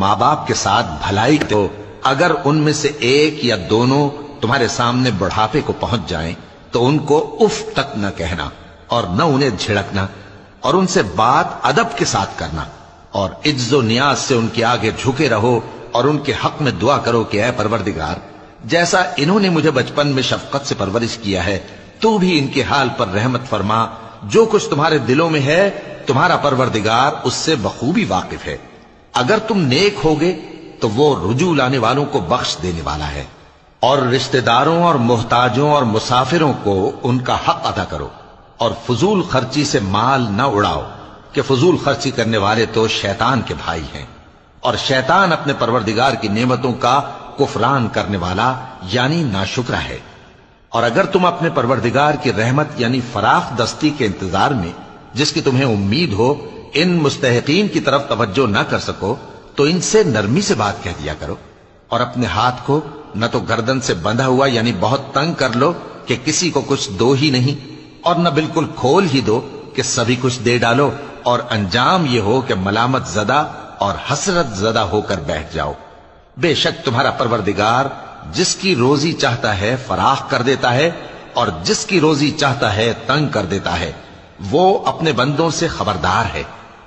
ماں باپ کے ساتھ بھلائی تو اگر ان میں سے ایک یا دونوں تمہارے سامنے بڑھاپے کو پہنچ جائیں تو ان کو اف تک نہ کہنا اور نہ انہیں جھڑکنا، اور ان سے بات ادب کے ساتھ کرنا، اور عجز و نیاز سے ان کے آگے جھکے رہو اور ان کے حق میں دعا کرو کہ اے پروردگار، جیسا انہوں نے مجھے بچپن میں شفقت سے پرورش کیا ہے تو بھی ان کے حال پر رحمت فرما، جو کچھ تمہارے دلوں میں ہے تمہارا پروردگار اس سے بخوبی واقف ہے۔ اگر تم نیک ہوگے تو وہ رجوع لانے والوں کو بخش دینے والا ہے، اور رشتہ داروں اور محتاجوں اور مسافروں کو ان کا حق ادا کرو، اور فضول خرچی سے مال نہ اڑاؤ کہ فضول خرچی کرنے والے تو شیطان کے بھائی ہیں، اور شیطان اپنے پروردگار کی نعمتوں کا کفران کرنے والا یعنی ناشکرا ہے۔ اور اگر تم اپنے پروردگار کی رحمت یعنی فراخ دستی کے انتظار میں جس کی تمہیں امید ہو ان مستحقین کی طرف توجہ نہ کر سکو تو ان سے نرمی سے بات کہہ دیا کرو، اور اپنے ہاتھ کو نہ تو گردن سے بندھا ہوا یعنی بہت تنگ کر لو کہ کسی کو کچھ دو ہی نہیں، اور نہ بالکل کھول ہی دو کہ سبھی کچھ دے ڈالو، اور انجام یہ ہو کہ ملامت زدہ اور حسرت زدہ ہو کر بیٹھ جاؤ۔ بے شک تمہارا پروردگار جس کی روزی چاہتا ہے فراخ کر دیتا ہے، اور جس کی روزی چاہتا ہے تنگ کر دیتا ہے، وہ اپنے بندوں سے خبردار ہے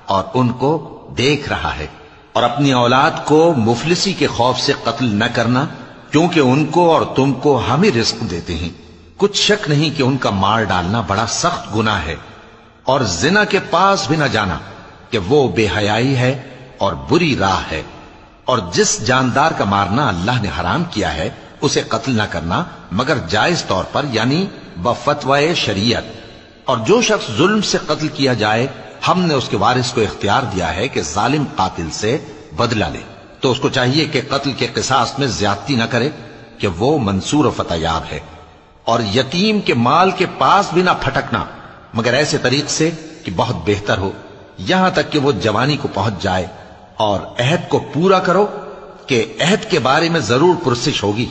اور ان کو دیکھ رہا ہے۔ اور اپنی اولاد کو مفلسی کے خوف سے قتل نہ کرنا، کیونکہ ان کو اور تم کو ہم ہی رزق دیتے ہیں، کچھ شک نہیں کہ ان کا مار ڈالنا بڑا سخت گناہ ہے۔ اور زنا کے پاس بھی نہ جانا کہ وہ بے حیائی ہے اور بری راہ ہے۔ اور جس جاندار کا مارنا اللہ نے حرام کیا ہے اسے قتل نہ کرنا مگر جائز طور پر یعنی بفتوائے شریعت۔ اور جو شخص ظلم سے قتل کیا جائے ہم نے اس کے وارث کو اختیار دیا ہے کہ ظالم قاتل سے بدلہ لے، تو اس کو چاہیے کہ قتل کے قصاص میں زیادتی نہ کرے کہ وہ منصور و فتح یاب ہے۔ اور یتیم کے مال کے پاس بھی نہ پھٹکنا مگر ایسے طریق سے کہ بہت بہتر ہو، یہاں تک کہ وہ جوانی کو پہنچ جائے۔ اور عہد کو پورا کرو کہ عہد کے بارے میں ضرور پرسش ہوگی،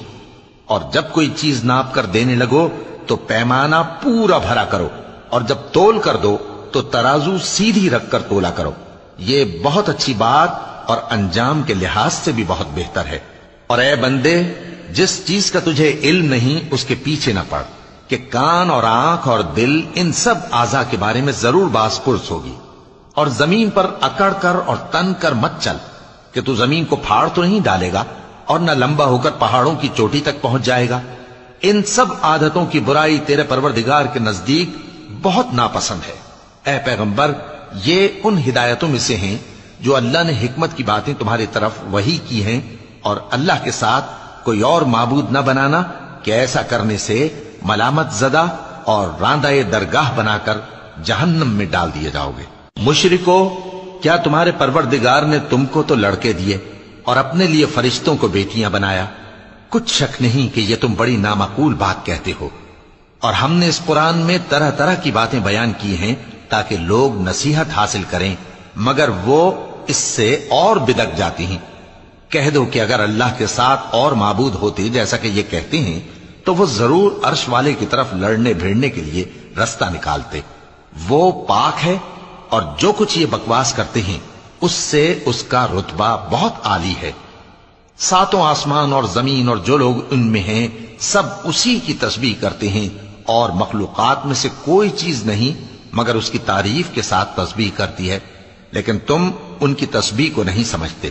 اور جب کوئی چیز ناپ کر دینے لگو تو پیمانہ پورا بھرا کرو، اور جب تول کر دو تو ترازو سیدھی رکھ کر تولا کرو، یہ بہت اچھی بات اور انجام کے لحاظ سے بھی بہت بہتر ہے۔ اور اے بندے، جس چیز کا تجھے علم نہیں اس کے پیچھے نہ پڑ کہ کان اور آنکھ اور دل ان سب اعضاء کے بارے میں ضرور باز پرس ہوگی۔ اور زمین پر اکڑ کر اور تن کر مت چل کہ تو زمین کو پھاڑ تو نہیں ڈالے گا اور نہ لمبا ہو کر پہاڑوں کی چوٹی تک پہنچ جائے گا۔ ان سب عادتوں کی برائی تیرے پروردگار کے نزدیک بہت ناپسند ہے۔ اے پیغمبر، یہ ان ہدایتوں میں سے ہیں جو اللہ نے حکمت کی باتیں تمہاری طرف وحی کی ہیں، اور اللہ کے ساتھ کوئی اور معبود نہ بنانا کہ ایسا کرنے سے ملامت زدہ اور راندہ درگاہ بنا کر جہنم میں ڈال دیے جاؤ گے۔ مشرکو، کیا تمہارے پروردگار نے تم کو تو لڑکے دیے اور اپنے لیے فرشتوں کو بیٹیاں بنایا؟ کچھ شک نہیں کہ یہ تم بڑی نامعقول بات کہتے ہو، اور ہم نے اس قرآن میں طرح طرح کی باتیں بیان کی ہیں تاکہ لوگ نصیحت حاصل کریں، مگر وہ اس سے اور بدک جاتی ہیں۔ کہہ دو کہ اگر اللہ کے ساتھ اور معبود ہوتے جیسا کہ یہ کہتے ہیں تو وہ ضرور عرش والے کی طرف لڑنے بھیڑنے کے لیے رستہ نکالتے۔ وہ پاک ہے اور جو کچھ یہ بکواس کرتے ہیں اس سے اس کا رتبہ بہت عالی ہے۔ ساتوں آسمان اور زمین اور جو لوگ ان میں ہیں سب اسی کی تسبیح کرتے ہیں، اور مخلوقات میں سے کوئی چیز نہیں مگر اس کی تعریف کے ساتھ تسبیح کرتی ہے، لیکن تم ان کی تسبیح کو نہیں سمجھتے۔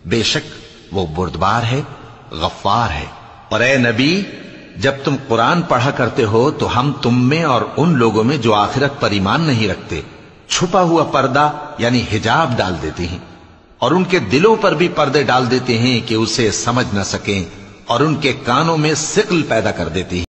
بے شک وہ بردبار ہے، غفار ہے۔ اور اے نبی، جب تم قرآن پڑھا کرتے ہو تو ہم تم میں اور ان لوگوں میں جو آخرت پر ایمان نہیں رکھتے چھپا ہوا پردہ یعنی حجاب ڈال دیتے ہیں، اور ان کے دلوں پر بھی پردے ڈال دیتے ہیں کہ اسے سمجھ نہ سکیں، اور ان کے کانوں میں ثقل پیدا کر دیتے ہیں۔